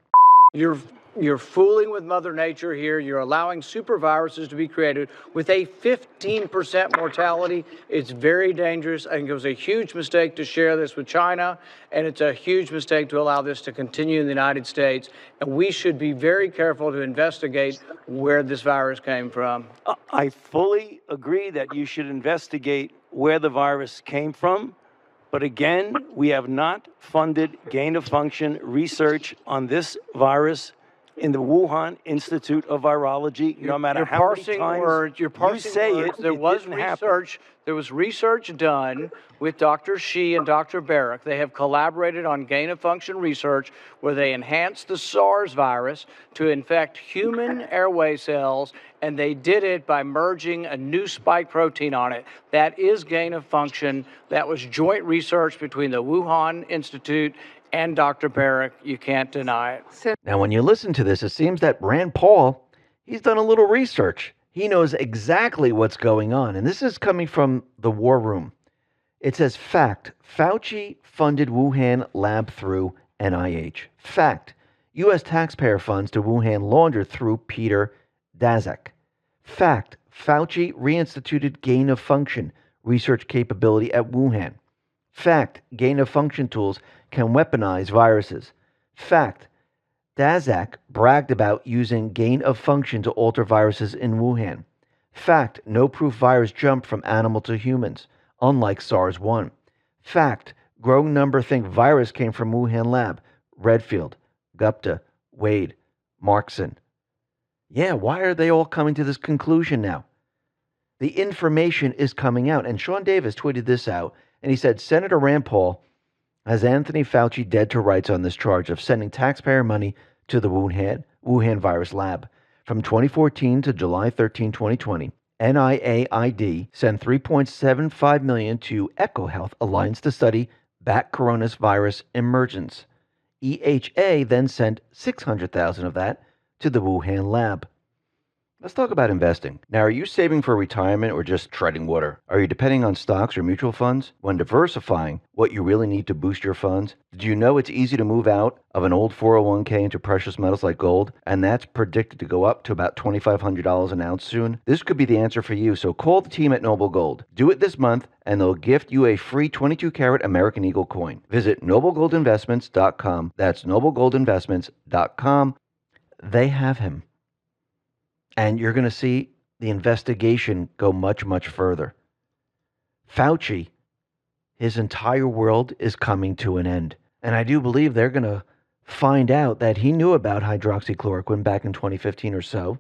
You're You're fooling with Mother Nature here. You're allowing superviruses to be created with a 15% mortality. It's very dangerous. I think it was a huge mistake to share this with China, and it's a huge mistake to allow this to continue in the United States. And we should be very careful to investigate where this virus came from. I fully agree that you should investigate where the virus came from. But again, we have not funded gain-of-function research on this virus in the Wuhan Institute of Virology, no matter how many times you say it, there was research. There was research done with Dr. Shi and Dr. Barrick. They have collaborated on gain-of-function research where they enhanced the SARS virus to infect human airway cells, and they did it by merging a new spike protein on it. That is gain-of-function. That was joint research between the Wuhan Institute and Dr. Barrick. You can't deny it. Now, when you listen to this, it seems that Rand Paul, he's done a little research. He knows exactly what's going on. And this is coming from the War Room. It says, fact, Fauci funded Wuhan lab through NIH. Fact, U.S. taxpayer funds to Wuhan laundered through Peter Daszak. Fact, Fauci reinstituted gain-of-function research capability at Wuhan. Fact, gain-of-function tools can weaponize viruses. Fact, Daszak bragged about using gain-of-function to alter viruses in Wuhan. Fact, no-proof virus jumped from animal to humans, unlike SARS-1. Fact, growing number think virus came from Wuhan lab. Redfield, Gupta, Wade, Markson. Yeah, why are they all coming to this conclusion now? The information is coming out, and Sean Davis tweeted this out, and he said, Senator Rand Paul has Anthony Fauci dead to rights on this charge of sending taxpayer money to the Wuhan virus lab. From 2014 to July 13, 2020, NIAID sent $3.75 million to EcoHealth Alliance to study bat coronavirus emergence. EHA then sent $600,000 of that to the Wuhan lab. Let's talk about investing. Now, are you saving for retirement or just treading water? Are you depending on stocks or mutual funds? When diversifying what you really need to boost your funds, did you know it's easy to move out of an old 401k into precious metals like gold? And that's predicted to go up to about $2,500 an ounce soon. This could be the answer for you, so call the team at Noble Gold. Do it this month, and they'll gift you a free 22-karat American Eagle coin. Visit noblegoldinvestments.com. That's noblegoldinvestments.com. They have him. And you're going to see the investigation go much, much further. Fauci, his entire world is coming to an end. And I do believe they're going to find out that he knew about hydroxychloroquine back in 2015 or so.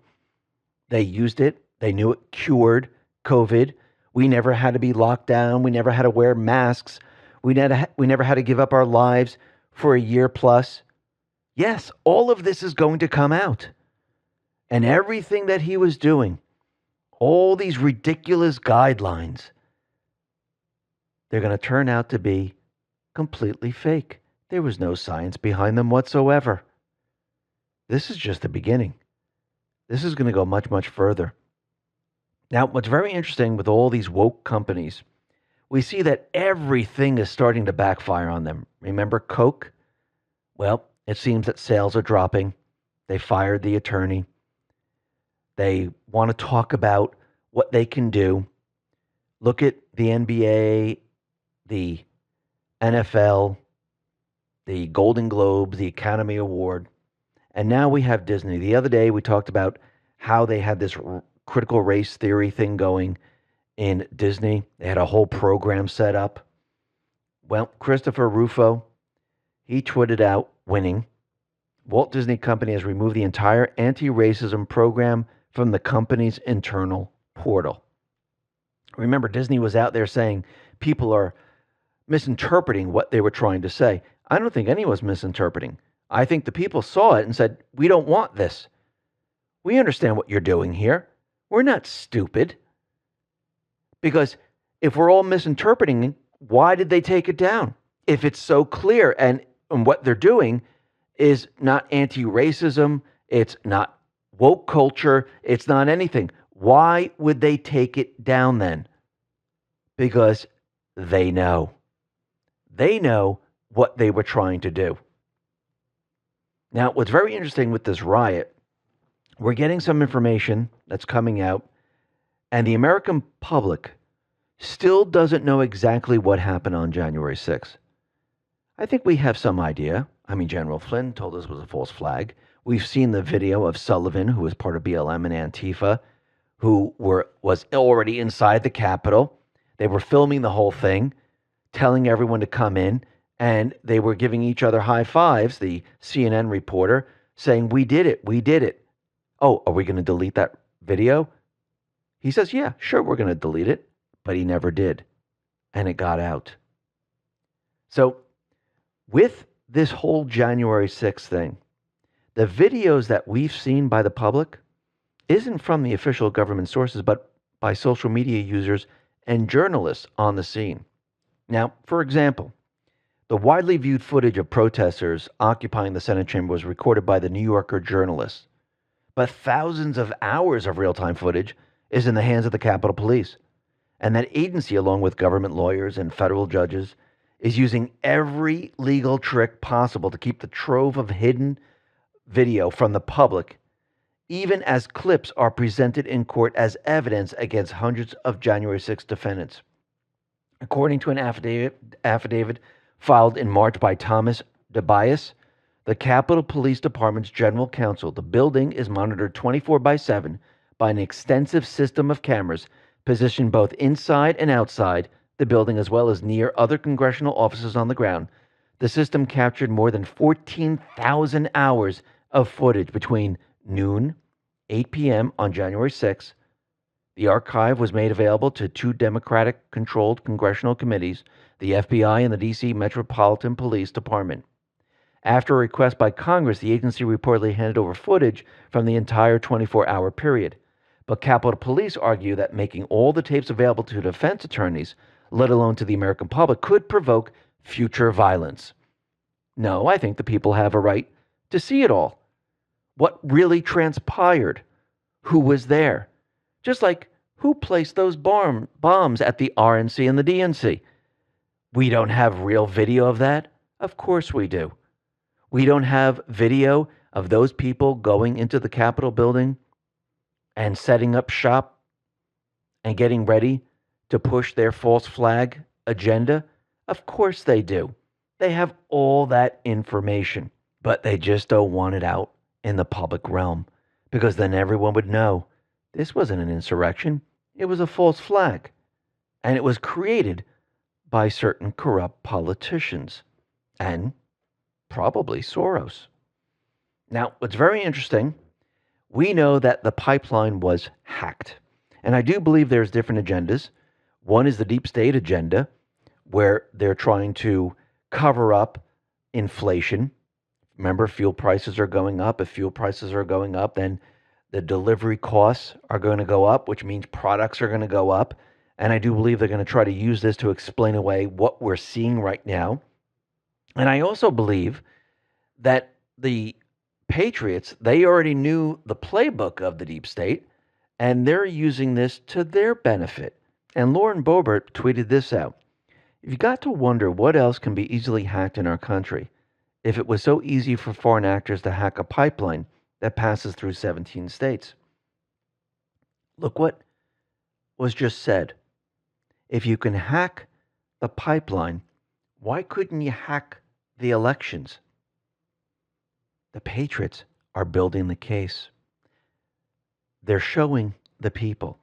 They used it. They knew it cured COVID. We never had to be locked down. We never had to wear masks. We never had to give up our lives for a year plus. Yes, all of this is going to come out. And everything that he was doing, all these ridiculous guidelines, they're going to turn out to be completely fake. There was no science behind them whatsoever. This is just the beginning. This is going to go much, much further. Now, what's very interesting with all these woke companies, we see that everything is starting to backfire on them. Remember Coke? Well, it seems that sales are dropping. They fired the attorney. They want to talk about what they can do. Look at the NBA, the NFL, the Golden Globes, the Academy Award, and now we have Disney. The other day we talked about how they had this critical race theory thing going in Disney. They had a whole program set up. Well, Christopher Rufo, he tweeted out, winning. Walt Disney Company has removed the entire anti-racism program from the company's internal portal. Remember, Disney was out there saying people are misinterpreting what they were trying to say. I don't think anyone was misinterpreting. I think the people saw it and said, we don't want this. We understand what you're doing here. We're not stupid. Because if we're all misinterpreting, why did they take it down? If it's so clear and what they're doing is not anti-racism, it's not woke culture, it's not anything. Why would they take it down then? Because they know. They know what they were trying to do. Now, what's very interesting with this riot, we're getting some information that's coming out, and the American public still doesn't know exactly what happened on January 6th. I think we have some idea. I mean, General Flynn told us it was a false flag. We've seen the video of Sullivan, who was part of BLM and Antifa, who was already inside the Capitol. They were filming the whole thing, telling everyone to come in, and they were giving each other high fives, the CNN reporter, saying, "We did it, we did it." Oh, are we going to delete that video? He says, yeah, sure, we're going to delete it, but he never did, and it got out. So with this whole January 6th thing, the videos that we've seen by the public isn't from the official government sources, but by social media users and journalists on the scene. Now, for example, the widely viewed footage of protesters occupying the Senate chamber was recorded by the New Yorker journalists, but thousands of hours of real-time footage is in the hands of the Capitol Police. And that agency, along with government lawyers and federal judges, is using every legal trick possible to keep the trove of hidden video from the public, even as clips are presented in court as evidence against hundreds of January 6 defendants. According to an affidavit filed in March by Thomas DeBias, the Capitol Police Department's general counsel, the building is monitored 24/7 by an extensive system of cameras positioned both inside and outside the building, as well as near other congressional offices on the ground. The system captured more than 14,000 hours of footage between noon, 8 p.m. on January 6th. The archive was made available to two Democratic-controlled congressional committees, the FBI and the D.C. Metropolitan Police Department. After a request by Congress, the agency reportedly handed over footage from the entire 24-hour period. But Capitol Police argue that making all the tapes available to defense attorneys, let alone to the American public, could provoke future violence. No, I think the people have a right to see it all. What really transpired? Who was there? Just like who placed those bombs at the RNC and the DNC? We don't have real video of that? Of course we do. We don't have video of those people going into the Capitol building and setting up shop and getting ready to push their false flag agenda? Of course they do. They have all that information, but they just don't want it out in the public realm, because then everyone would know this wasn't an insurrection. It was a false flag, and it was created by certain corrupt politicians and probably Soros. Now, what's very interesting, we know that the pipeline was hacked. And I do believe there's different agendas. One is the deep state agenda, where they're trying to cover up inflation. Remember, fuel prices are going up. If fuel prices are going up, then the delivery costs are going to go up, which means products are going to go up. And I do believe they're going to try to use this to explain away what we're seeing right now. And I also believe that the Patriots, they already knew the playbook of the deep state, and they're using this to their benefit. And Lauren Boebert tweeted this out. You've got to wonder what else can be easily hacked in our country if it was so easy for foreign actors to hack a pipeline that passes through 17 states. Look what was just said. If you can hack the pipeline, why couldn't you hack the elections? The Patriots are building the case. They're showing the people.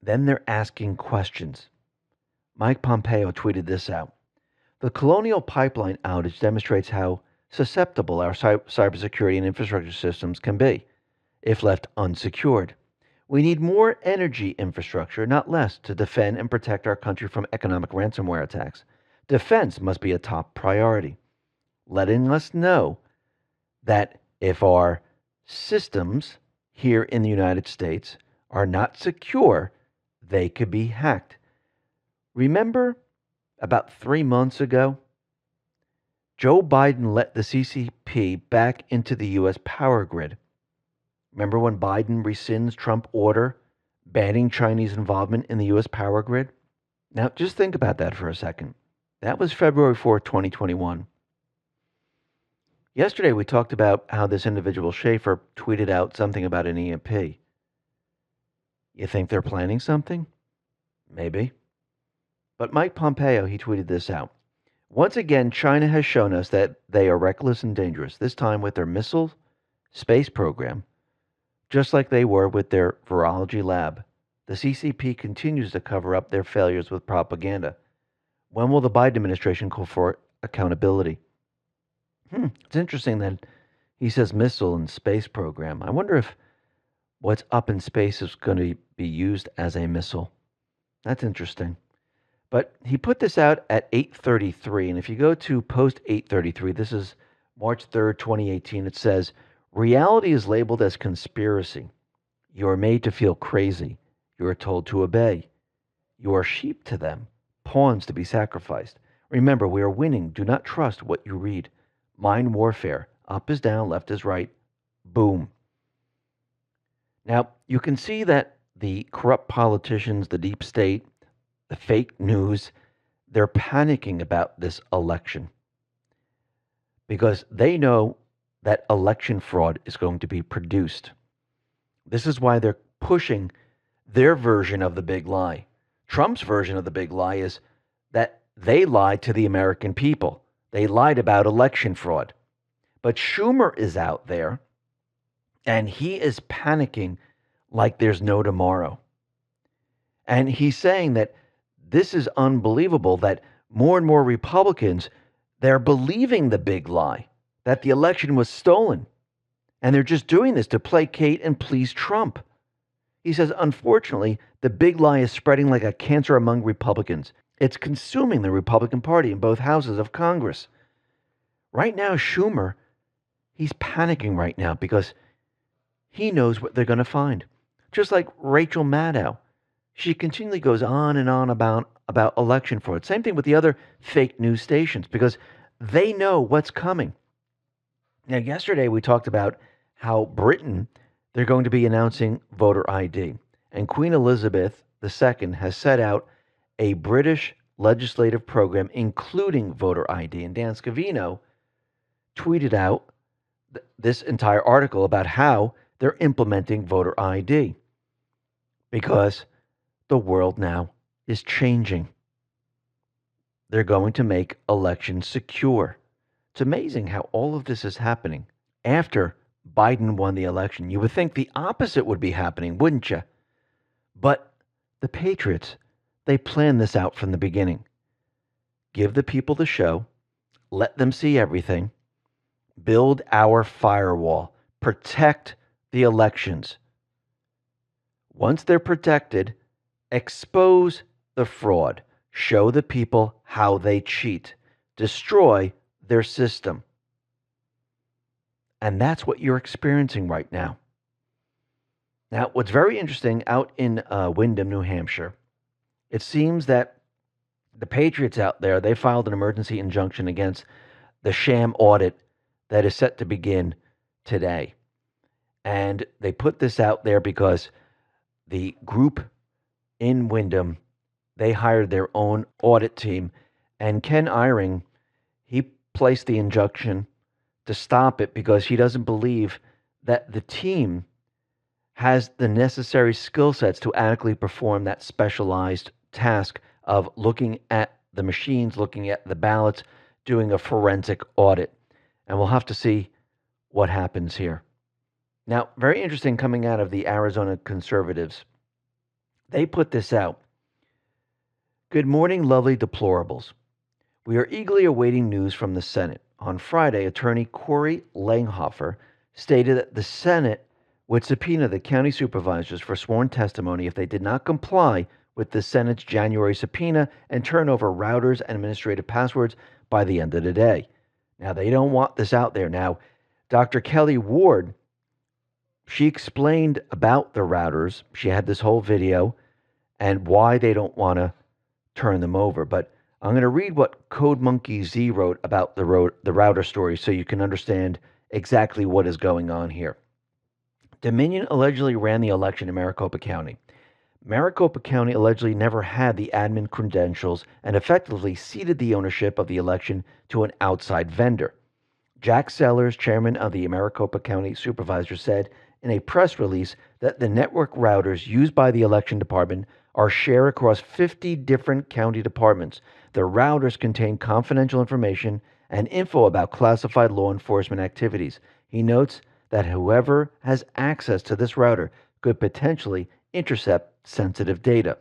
Then they're asking questions. Mike Pompeo tweeted this out. The Colonial Pipeline outage demonstrates how susceptible our cybersecurity and infrastructure systems can be if left unsecured. We need more energy infrastructure, not less, to defend and protect our country from economic ransomware attacks. Defense must be a top priority, letting us know that if our systems here in the United States are not secure, they could be hacked. Remember about 3 months ago, Joe Biden let the CCP back into the U.S. power grid. Remember when Biden rescinds Trump order banning Chinese involvement in the U.S. power grid? Now, just think about that for a second. That was February 4th, 2021. Yesterday, we talked about how this individual Schaefer tweeted out something about an EMP. You think they're planning something? Maybe. But Mike Pompeo, he tweeted this out. Once again, China has shown us that they are reckless and dangerous, this time with their missile space program, just like they were with their virology lab. The CCP continues to cover up their failures with propaganda. When will the Biden administration call for accountability? It's interesting that he says missile and space program. I wonder if what's up in space is going to be used as a missile. That's interesting. But he put this out at 8:33, and if you go to post 8:33, this is March 3rd, 2018, it says, reality is labeled as conspiracy. You are made to feel crazy. You are told to obey. You are sheep to them, pawns to be sacrificed. Remember, we are winning. Do not trust what you read. Mind warfare. Up is down, left is right. Boom. Now, you can see that the corrupt politicians, the deep state, the fake news, they're panicking about this election because they know that election fraud is going to be produced. This is why they're pushing their version of the big lie. Trump's version of the big lie is that they lied to the American people. They lied about election fraud. But Schumer is out there, and he is panicking like there's no tomorrow. And he's saying that this is unbelievable, that more and more Republicans, they're believing the big lie, that the election was stolen. And they're just doing this to placate and please Trump. He says, unfortunately, the big lie is spreading like a cancer among Republicans. It's consuming the Republican Party in both houses of Congress. Right now, Schumer, he's panicking right now because he knows what they're going to find. Just like Rachel Maddow. She continually goes on and on about election fraud. Same thing with the other fake news stations because they know what's coming. Now, yesterday we talked about how Britain, they're going to be announcing voter ID. And Queen Elizabeth II has set out a British legislative program including voter ID. And Dan Scavino tweeted out this entire article about how they're implementing voter ID because the world now is changing. They're going to make elections secure. It's amazing how all of this is happening after Biden won the election. You would think the opposite would be happening, wouldn't you? But the Patriots, they planned this out from the beginning. Give the people the show, let them see everything, build our firewall, protect the elections. Once they're protected, expose the fraud, show the people how they cheat, destroy their system. And that's what you're experiencing right now. Now, what's very interesting out in Windham, New Hampshire, it seems that the Patriots out there, they filed an emergency injunction against the sham audit that is set to begin today. And they put this out there because the group in Windham, they hired their own audit team. And Ken Ihring, he placed the injunction to stop it because he doesn't believe that the team has the necessary skill sets to adequately perform that specialized task of looking at the machines, looking at the ballots, doing a forensic audit. And we'll have to see what happens here. Now, very interesting coming out of the Arizona conservatives. They put this out. Good morning, lovely deplorables. We are eagerly awaiting news from the Senate. On Friday, attorney Corey Langhofer stated that the Senate would subpoena the county supervisors for sworn testimony if they did not comply with the Senate's January subpoena and turn over routers and administrative passwords by the end of the day. Now, they don't want this out there. Now, Dr. Kelly Ward, she explained about the routers. She had this whole video and why they don't want to turn them over. But I'm going to read what 𝐏𝐤𝐸𝐷 wrote about the router story so you can understand exactly what is going on here. Dominion allegedly ran the election in Maricopa County. Maricopa County allegedly never had the admin credentials and effectively ceded the ownership of the election to an outside vendor. Jack Sellers, chairman of the Maricopa County Supervisors, said in a press release that the network routers used by the election department are shared across 50 different county departments. The routers contain confidential information and info about classified law enforcement activities. He notes that whoever has access to this router could potentially intercept sensitive data.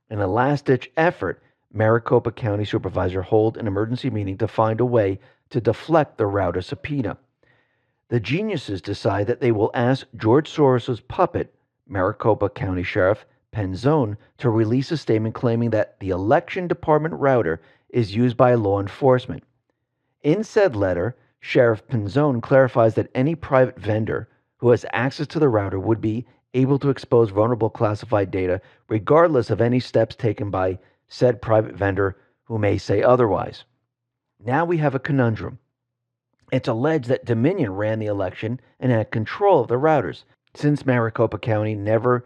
In a last-ditch effort, Maricopa County Supervisor held an emergency meeting to find a way to deflect the router subpoena. The geniuses decide that they will ask George Soros's puppet, Maricopa County Sheriff Penzone, to release a statement claiming that the election department router is used by law enforcement. In said letter, Sheriff Penzone clarifies that any private vendor who has access to the router would be able to expose vulnerable classified data regardless of any steps taken by said private vendor who may say otherwise. Now we have a conundrum. It's alleged that Dominion ran the election and had control of the routers. Since Maricopa County never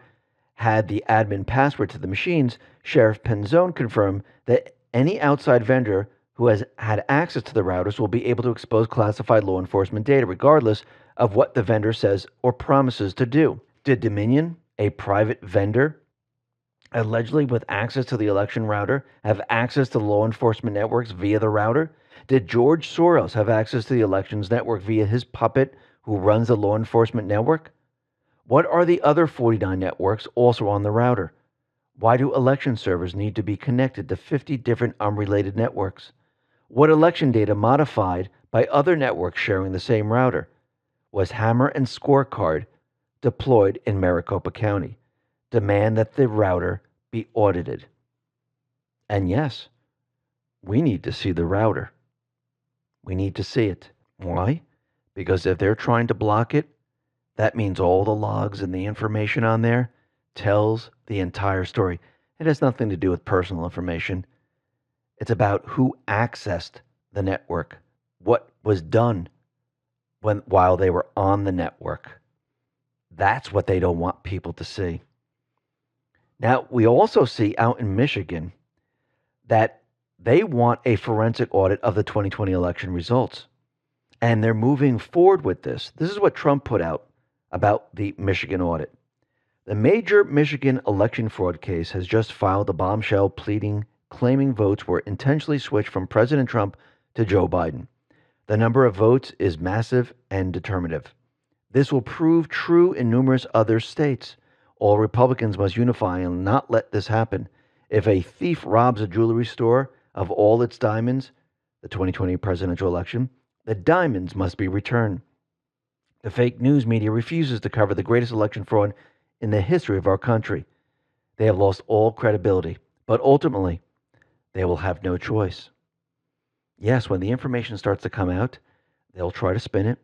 had the admin password to the machines, Sheriff Penzone confirmed that any outside vendor who has had access to the routers will be able to expose classified law enforcement data regardless of what the vendor says or promises to do. Did Dominion, a private vendor, allegedly with access to the election router, have access to law enforcement networks via the router? Did George Soros have access to the elections network via his puppet who runs the law enforcement network? What are the other 49 networks also on the router? Why do election servers need to be connected to 50 different unrelated networks? What election data modified by other networks sharing the same router? Was Hammer and Scorecard deployed in Maricopa County? Demand that the router be audited. And yes, we need to see the router. We need to see it. Why? Because if they're trying to block it, that means all the logs and the information on there tells the entire story. It has nothing to do with personal information. It's about who accessed the network, what was done while they were on the network. That's what they don't want people to see. Now, we also see out in Michigan that they want a forensic audit of the 2020 election results. And they're moving forward with this. This is what Trump put out about the Michigan audit. The major Michigan election fraud case has just filed a bombshell claiming votes were intentionally switched from President Trump to Joe Biden. The number of votes is massive and determinative. This will prove true in numerous other states. All Republicans must unify and not let this happen. If a thief robs a jewelry store of all its diamonds, the 2020 presidential election, the diamonds must be returned. The fake news media refuses to cover the greatest election fraud in the history of our country. They have lost all credibility, but ultimately, they will have no choice. Yes, when the information starts to come out, they'll try to spin it,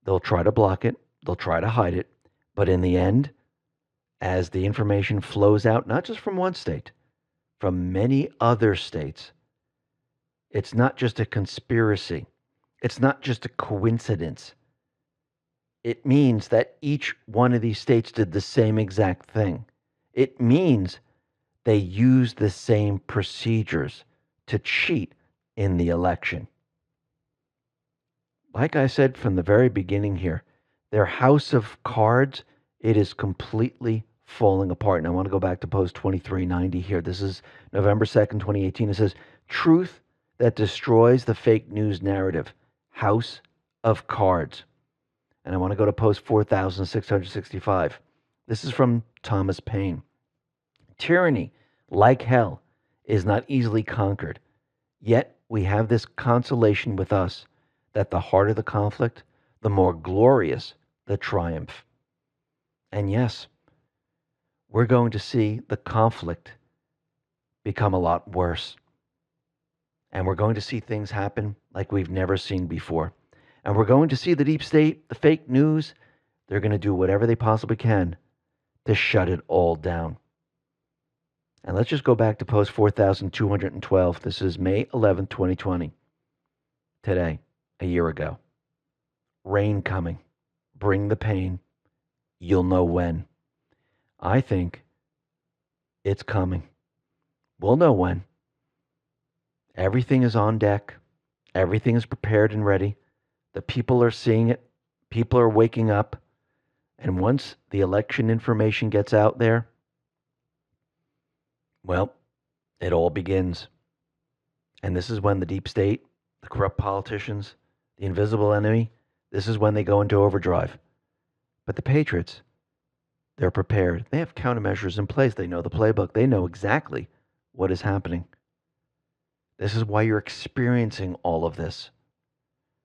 they'll try to block it, they'll try to hide it, but in the end, as the information flows out, not just from one state, from many other states, it's not just a conspiracy. It's not just a coincidence. It means that each one of these states did the same exact thing. It means they used the same procedures to cheat in the election. Like I said from the very beginning here, their house of cards, it is completely falling apart. And I want to go back to post 2390 here. This is November 2nd, 2018. It says, truth that destroys the fake news narrative. House of cards. And I want to go to post 4665. This is from Thomas Paine. Tyranny, like hell, is not easily conquered. Yet we have this consolation with us, that the harder the conflict, the more glorious the triumph. And yes, we're going to see the conflict become a lot worse. And we're going to see things happen like we've never seen before. And we're going to see the deep state, the fake news, they're going to do whatever they possibly can to shut it all down. And let's just go back to post 4212. This is May 11th, 2020. Today, a year ago. Rain coming. Bring the pain. You'll know when. I think it's coming. We'll know when. Everything is on deck. Everything is prepared and ready. The people are seeing it. People are waking up. And once the election information gets out there, well, it all begins. And this is when the deep state, the corrupt politicians, the invisible enemy, this is when they go into overdrive. But the patriots, they're prepared. They have countermeasures in place. They know the playbook. They know exactly what is happening. This is why you're experiencing all of this.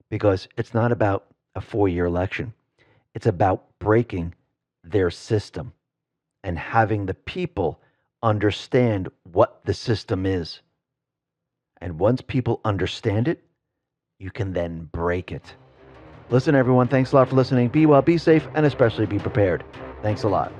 Because it's not about a 4-year election. It's about breaking their system and having the people understand what the system is. And once people understand it, you can then break it. Listen, everyone, thanks a lot for listening. Be well, be safe, and especially be prepared. Thanks a lot.